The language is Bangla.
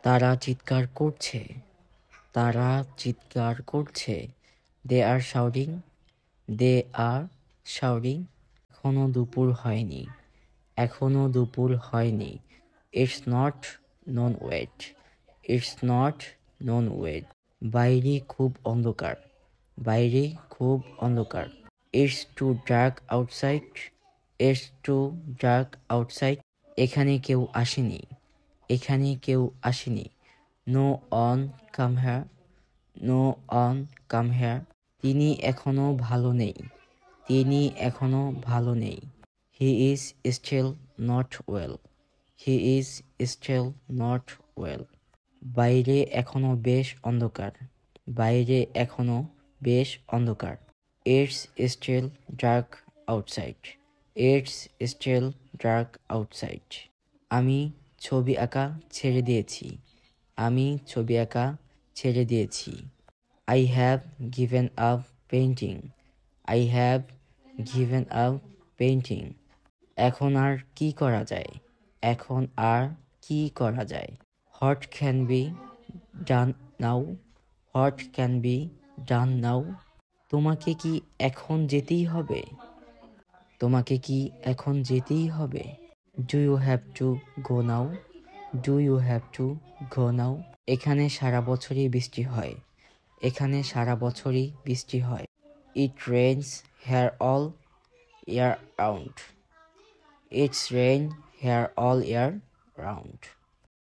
তারা চিৎকার করছে। তারা চিৎকার করছে। They are shouting. They are shouting. এখনো দুপুর হয়নি। এখনো দুপুর হয়নি। It's not noon yet. It's not noon yet. বাইরে খুব অন্ধকার। বাইরে খুব অন্ধকার। It's too dark outside. It's too dark outside. এখানে কেউ আসেনি। এখানে কেউ আসেনি। No one come here. No one come here. তিনি এখনো ভালো নেই। তিনি এখনো ভালো নেই। He is still not well. He is still not well. বাইরে এখনো বেশ অন্ধকার। বাইরে এখনো বেশ অন্ধকার। It's still dark outside. It's still dark outside. আমি ছবি আঁকা ছেড়ে দিয়েছি। আমি ছবি আঁকা ছেড়ে দিয়েছি। I have given up painting. I have given up painting. এখন আর কি করা যায়? এখন আর কি করা যায়? What can be done now? What can be done now? তোমাকে কি এখন যেতেই হবে? তোমাকে কি এখন যেতেই হবে? Do you have to go now? Do you have to go now? এখানে সারা বছরই বৃষ্টি হয়। এখানে সারা বছরই বৃষ্টি হয়। It rains here all year round. It's rain here all year round.